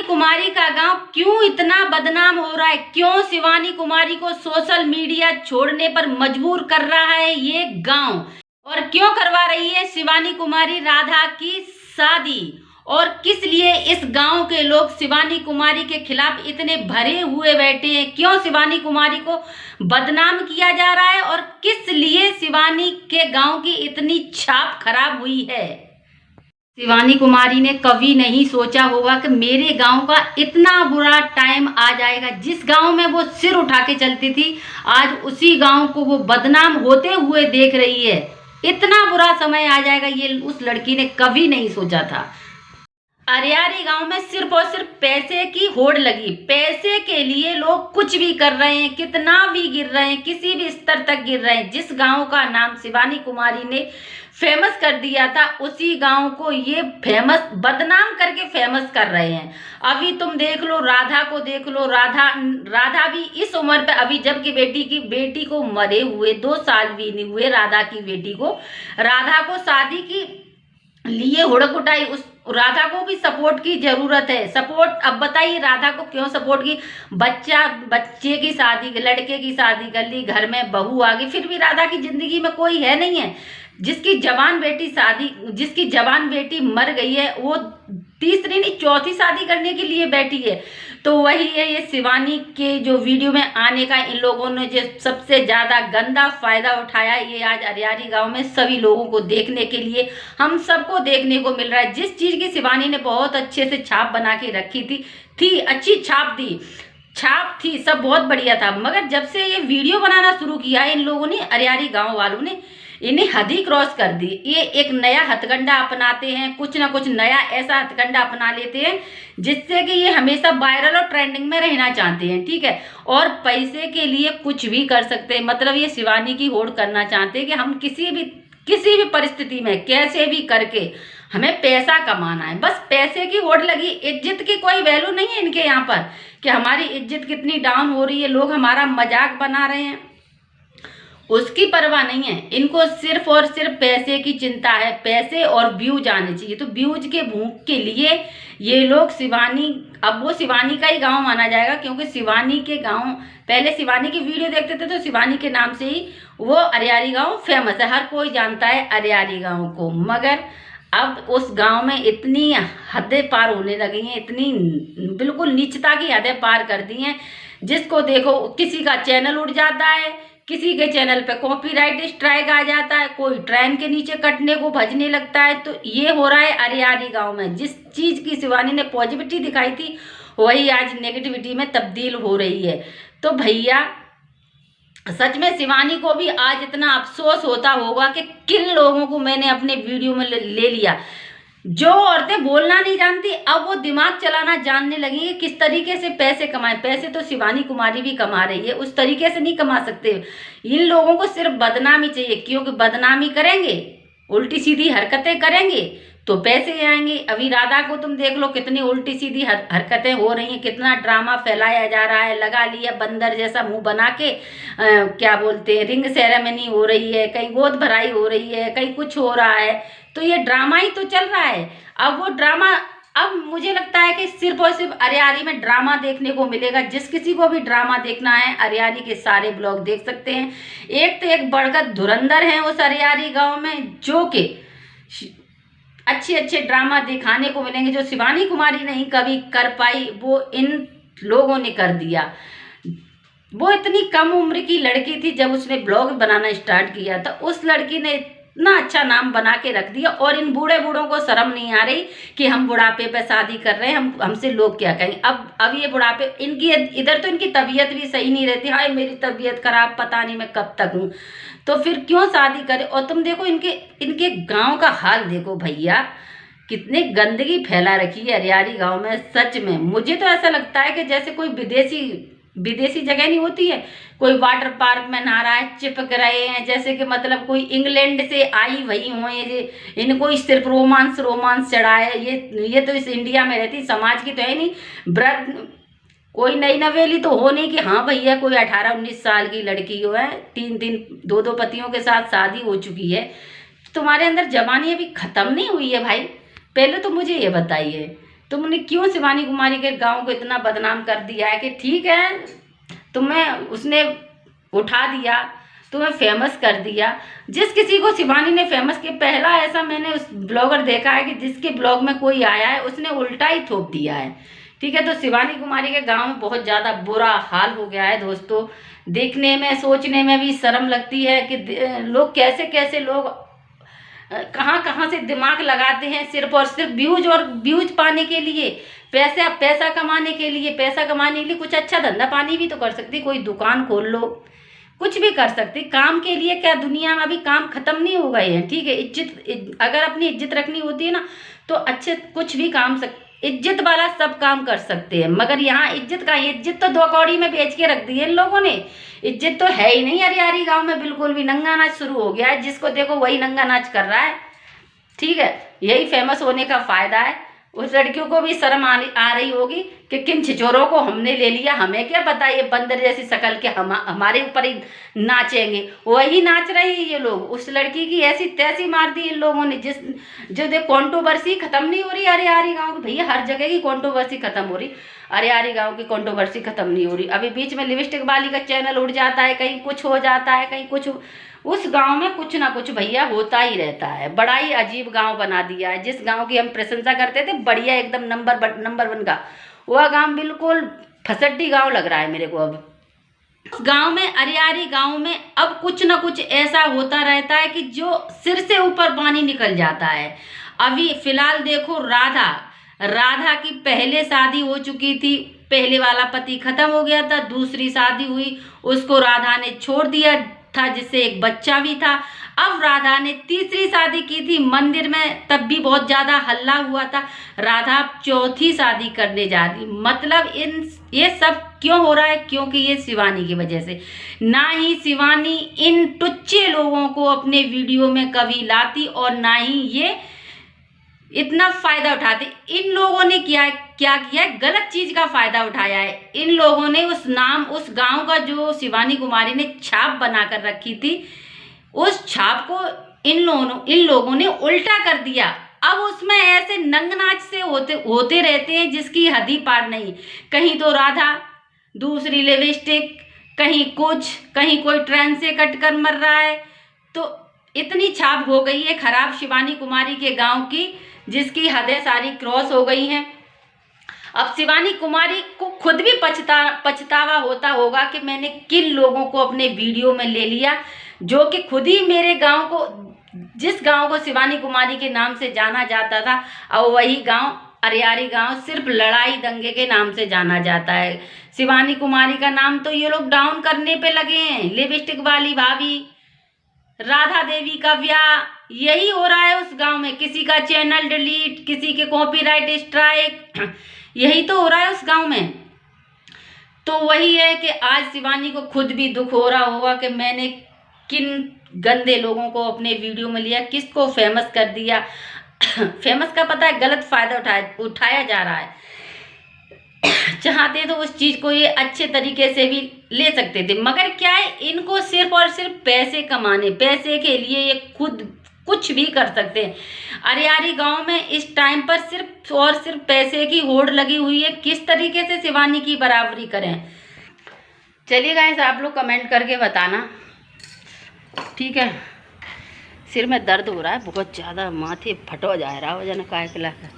कुमारी का गांव क्यों इतना बदनाम हो रहा है? क्यों शिवानी कुमारी को सोशल मीडिया छोड़ने पर मजबूर कर रहा है ये गांव? और क्यों करवा रही है शिवानी कुमारी राधा की शादी? और किस लिए इस गांव के लोग शिवानी कुमारी के खिलाफ इतने भरे हुए बैठे हैं? क्यों शिवानी कुमारी को बदनाम किया जा रहा है? और किस लिए शिवानी के गांव की इतनी छाप खराब हुई है? शिवानी कुमारी ने कभी नहीं सोचा होगा कि मेरे गांव का इतना बुरा टाइम आ जाएगा। जिस गांव में वो सिर उठा के चलती थी, आज उसी गांव को वो बदनाम होते हुए देख रही है। इतना बुरा समय आ जाएगा ये उस लड़की ने कभी नहीं सोचा था। अरियारी गांव में सिर्फ और सिर्फ पैसे की होड़ लगी। पैसे के लिए लोग कुछ भी कर रहे हैं, कितना भी गिर रहे हैं, किसी भी स्तर तक गिर रहे हैं। जिस गांव का नाम शिवानी कुमारी ने फेमस कर दिया था, उसी गांव को ये फेमस बदनाम करके फेमस कर रहे हैं। अभी तुम देख लो, राधा को देख लो। राधा भी इस उम्र पे, अभी जबकि बेटी को मरे हुए 2 साल भी नहीं हुए राधा की बेटी को, राधा को शादी की लिए हुड़क उठाई। उस राधा को भी सपोर्ट की जरूरत है। सपोर्ट, अब बताइए राधा को क्यों सपोर्ट की? बच्चे की शादी, लड़के की शादी कर ली, घर में बहू आ गई, फिर भी राधा की जिंदगी में कोई है नहीं है। जिसकी जवान बेटी मर गई है, वो तीसरी नहीं 4थी शादी करने के लिए बैठी है। तो वही है, ये शिवानी के जो वीडियो में आने का इन लोगों ने जो सबसे ज्यादा गंदा फायदा उठाया, ये आज अरियारी गांव में सभी लोगों को देखने के लिए, हम सबको देखने को मिल रहा है। जिस चीज की शिवानी ने बहुत अच्छे से छाप बना के रखी थी अच्छी छाप थी, सब बहुत बढ़िया था। मगर जब से ये वीडियो बनाना शुरू किया इन लोगों ने, अरियारी गांव वालों ने, इन्हें हद ही क्रॉस कर दी। ये एक नया हथकंडा अपनाते हैं, कुछ ना कुछ नया ऐसा हथकंडा अपना लेते हैं जिससे कि ये हमेशा वायरल और ट्रेंडिंग में रहना चाहते हैं, ठीक है। और पैसे के लिए कुछ भी कर सकते हैं। मतलब ये शिवानी की होड़ करना चाहते हैं कि हम किसी भी परिस्थिति में कैसे भी करके हमें पैसा कमाना है। बस पैसे की होड़ लगी, इज्जत की कोई वैल्यू नहीं है इनके यहाँ पर कि हमारी इज्जत कितनी डाउन हो रही है, लोग हमारा मजाक बना रहे हैं, उसकी परवाह नहीं है इनको। सिर्फ और सिर्फ पैसे की चिंता है, पैसे और व्यूज आने चाहिए। तो व्यूज के भूख के लिए ये लोग अब वो शिवानी का ही गांव माना जाएगा, क्योंकि शिवानी के गांव, पहले शिवानी की वीडियो देखते थे तो शिवानी के नाम से ही वो अरियारी गांव फेमस है, हर कोई जानता है अरियारी गांव को। मगर अब उस गांव में इतनी हदें पार होने लगी हैं, इतनी बिल्कुल नीचता की हदें पार कर दी हैं। जिसको देखो किसी का चैनल उड़ जाता है, किसी के चैनल पे कॉपीराइट स्ट्राइक आ जाता है, कोई ट्रेन के नीचे कटने को भजने लगता है। तो ये हो रहा है अरियारी गांव में। जिस चीज की शिवानी ने पॉजिटिविटी दिखाई थी, वही आज नेगेटिविटी में तब्दील हो रही है। तो भैया सच में शिवानी को भी आज इतना अफसोस होता होगा कि किन लोगों को मैंने अपने वीडियो में ले लिया। जो औरतें बोलना नहीं जानती, अब वो दिमाग चलाना जानने लगी है, किस तरीके से पैसे कमाएं। पैसे तो शिवानी कुमारी भी कमा रही है, उस तरीके से नहीं कमा सकते। इन लोगों को सिर्फ बदनामी चाहिए, क्योंकि बदनामी करेंगे, उल्टी सीधी हरकतें करेंगे तो पैसे आएंगे। अभी राधा को तुम देख लो, कितनी उल्टी सीधी हरकतें हो रही हैं, कितना ड्रामा फैलाया जा रहा है। लगा लिया बंदर जैसा मुंह बना के, क्या बोलते हैं, रिंग सेरेमनी हो रही है, कहीं गोद भराई हो रही है, कहीं कुछ हो रहा है। तो ये ड्रामा ही तो चल रहा है। अब वो ड्रामा, अब मुझे लगता है कि सिर्फ और सिर्फ अरियारी में ड्रामा देखने को मिलेगा। जिस किसी को भी ड्रामा देखना है, अरियारी के सारे ब्लॉग देख सकते हैं। एक तो एक बढ़कर धुरंधर हैं उस अरियारी गांव में, जो कि अच्छे ड्रामा दिखाने को मिलेंगे। जो शिवानी कुमारी नहीं कभी कर पाई, वो इन लोगों ने कर दिया। वो इतनी कम उम्र की लड़की थी जब उसने ब्लॉग बनाना स्टार्ट किया था, उस लड़की ने इतना अच्छा नाम बना के रख दिया। और इन बूढ़ों को शर्म नहीं आ रही कि हम बुढ़ापे पे शादी कर रहे हैं, हमसे लोग क्या कहेंगे। अब ये बुढ़ापे, इनकी इधर तो इनकी तबीयत भी सही नहीं रहती, हाय मेरी तबीयत खराब, पता नहीं मैं कब तक हूँ, तो फिर क्यों शादी करे। और तुम देखो इनके गांव का हाल देखो भैया, कितनी गंदगी फैला रखी है अरियारी गांव में। सच में मुझे तो ऐसा लगता है कि जैसे कोई विदेशी जगह नहीं होती है, कोई वाटर पार्क में नहा रहा है, चिपक रहे हैं, जैसे कि मतलब कोई इंग्लैंड से आई वही हुए, इनको सिर्फ रोमांस चढ़ा है। ये तो इस इंडिया में रहती समाज की तो है नहीं। कोई नई नवेली तो हो नहीं कि हाँ भैया कोई 18-19 साल की लड़की हो है, 2 पतियों के साथ शादी हो चुकी है, तुम्हारे अंदर जवानी अभी खत्म नहीं हुई है भाई? पहले तो मुझे ये बताइए। तो तुमने क्यों शिवानी कुमारी के गांव को इतना बदनाम कर दिया है कि ठीक है तुम्हें उसने उठा दिया, तुम्हें फेमस कर दिया। जिस किसी को शिवानी ने फेमस किया, पहला ऐसा मैंने उस ब्लॉगर देखा है कि जिसके ब्लॉग में कोई आया है उसने उल्टा ही थोप दिया है। ठीक है, तो शिवानी कुमारी के गांव में बहुत ज़्यादा बुरा हाल हो गया है दोस्तों। देखने में सोचने में भी शर्म लगती है कि लोग कैसे कैसे लोग कहाँ कहाँ से दिमाग लगाते हैं सिर्फ और सिर्फ व्यूज और व्यूज पाने के लिए, पैसा कमाने के लिए। पैसा कमाने के लिए कुछ अच्छा धंधा पानी भी तो कर सकती, कोई दुकान खोल लो, कुछ भी कर सकती। काम के लिए क्या, दुनिया में अभी काम खत्म नहीं हो गए हैं। ठीक है, इज्जत, अगर अपनी इज्जत रखनी होती है ना तो अच्छे कुछ भी काम इज्जत वाला सब काम कर सकते हैं। मगर यहाँ इज्जत तो 2 कौड़ी में बेच के रख दी है इन लोगों ने। इज्जत तो है ही नहीं अरियारी गांव में, बिल्कुल भी। नंगा नाच शुरू हो गया है, जिसको देखो वही नंगा नाच कर रहा है। ठीक है, यही फेमस होने का फायदा है। उस लड़कियों को भी शर्म आ रही होगी कि किन छिछोरों को हमने ले लिया, हमें क्या पता ये बंदर जैसी शकल के हमारे ऊपर ही नाचेंगे। वही नाच रहे हैं ये लोग। उस लड़की की ऐसी तैसी मार दी इन लोगों ने, जो देख कंट्रोवर्सी खत्म नहीं हो रही अरियारी गाँव की। भैया हर जगह की कंट्रोवर्सी खत्म हो रही, अरियारी गाँव की कंट्रोवर्सी खत्म नहीं हो रही। अभी बीच में लिपस्टिक वाली का चैनल उड़ जाता है, कहीं कुछ हो जाता है, कहीं कुछ। उस गांव में कुछ ना कुछ भैया होता ही रहता है। बड़ा ही अजीब गांव बना दिया है। जिस गांव की हम प्रशंसा करते थे, बढ़िया एकदम नंबर 1 का, वह गांव बिल्कुल फसड्डी गांव लग रहा है मेरे को। अब गांव में, अरियारी गांव में अब कुछ ना कुछ ऐसा होता रहता है कि जो सिर से ऊपर पानी निकल जाता है। अभी फिलहाल देखो, राधा की पहले शादी हो चुकी थी, पहले वाला पति खत्म हो गया था, दूसरी शादी हुई, उसको राधा ने छोड़ दिया था, जिससे एक बच्चा भी था। अब राधा ने तीसरी शादी की थी मंदिर में, तब भी बहुत ज्यादा हल्ला हुआ था। राधा अब 4थी शादी करने जा रही। मतलब ये सब क्यों हो रहा है? क्योंकि ये शिवानी की वजह से। ना ही शिवानी इन टुच्चे लोगों को अपने वीडियो में कभी लाती और ना ही ये इतना फायदा उठाते। इन लोगों ने क्या किया है, गलत चीज का फायदा उठाया है। इन लोगों ने उस गांव का जो शिवानी कुमारी ने छाप बनाकर रखी थी, उस छाप को इन लोगों ने उल्टा कर दिया। अब उसमें ऐसे नंगनाच से होते रहते हैं जिसकी हद ही पार नहीं। कहीं तो राधा, दूसरी लिपस्टिक, कहीं कुछ, कहीं कोई ट्रेन से कट कर मर रहा है। तो इतनी छाप हो गई है खराब शिवानी कुमारी के गांव की, जिसकी हदें सारी क्रॉस हो गई हैं। अब शिवानी कुमारी को खुद भी पछतावा होता होगा कि मैंने किन लोगों को अपने वीडियो में ले लिया, जो कि खुद ही मेरे गांव को, जिस गांव को शिवानी कुमारी के नाम से जाना जाता था, और वही गांव, अरियारी गांव, सिर्फ लड़ाई दंगे के नाम से जाना जाता है। शिवानी कुमारी का नाम तो ये लोग डाउन करने पे लगे हैं। लिपस्टिक वाली भाभी, राधा देवी का ब्याह, यही हो रहा है उस गांव में। किसी का चैनल डिलीट, किसी के कॉपीराइट स्ट्राइक, यही तो हो रहा है उस गांव में। तो वही है कि आज शिवानी को खुद भी दुख हो रहा होगा कि मैंने किन गंदे लोगों को अपने वीडियो में लिया, किसको फेमस कर दिया। फेमस का पता है गलत फायदा उठाया जा रहा है। चाहते तो उस चीज को ये अच्छे तरीके से भी ले सकते थे, मगर क्या है, इनको सिर्फ और सिर्फ पैसे कमाने, पैसे के लिए ये खुद कुछ भी कर सकते हैं। अरियारी गांव में इस टाइम पर सिर्फ और सिर्फ पैसे की होड़ लगी हुई है। किस तरीके से शिवानी की बराबरी करें? चलिए गाइस, आप लोग कमेंट करके बताना। ठीक है, सिर में दर्द हो रहा है बहुत ज़्यादा, माथे फटो जा रहा हो जाना काय के लाकर।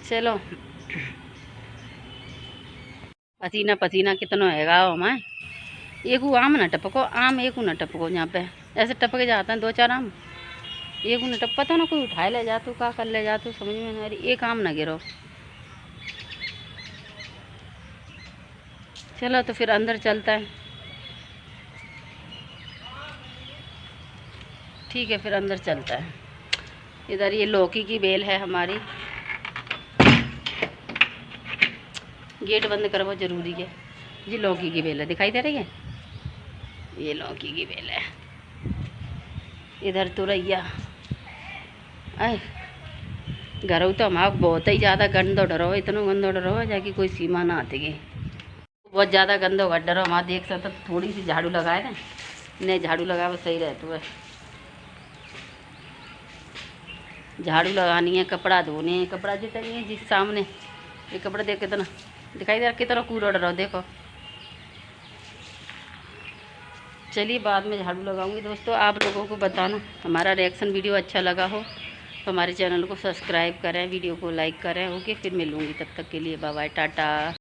चलो, पसीना कितना हैगा हमें। एक आम न टपको, आम एक न टपको। यहाँ पे ऐसे टपके जाते हैं 2-4 आम, एक न टप, पता ना कोई उठाए ले जाते, का कर ले जाते, समझ में नहीं आ रही। एक आम न गिरो। चलो तो फिर अंदर चलता है। ठीक है, फिर अंदर चलता है। इधर ये लौकी की बेल है हमारी। गेट बंद करवाओ, जरूरी है। ये लौकी की बेल है, दिखाई दे रही है, ये लौकी की बेल है। इधर तुरैया, अरे घर तो हमारा बहुत ही ज़्यादा गंदो डरो, इतना गंदो डरो जाकि कोई सीमा ना आती गई। बहुत ज़्यादा गंदो घर डरो हमारा, देख सकते। थोड़ी सी झाड़ू लगाए ना, नहीं झाड़ू लगा वो सही रहता है। झाड़ू लगानी है, कपड़ा धोने हैं, कपड़ा जो चाहिए जिस सामने ये कपड़ा देख कितना दिखाई दे रहा, कितना कूड़ा उड़ रहा देखो। चलिए बाद में झाड़ू लगाऊंगी। दोस्तों आप लोगों को बताना हमारा रिएक्शन वीडियो अच्छा लगा हो तो हमारे चैनल को सब्सक्राइब करें, वीडियो को लाइक करें। ओके, फिर मिलूँगी, तब तक के लिए बाय बाय, टाटा।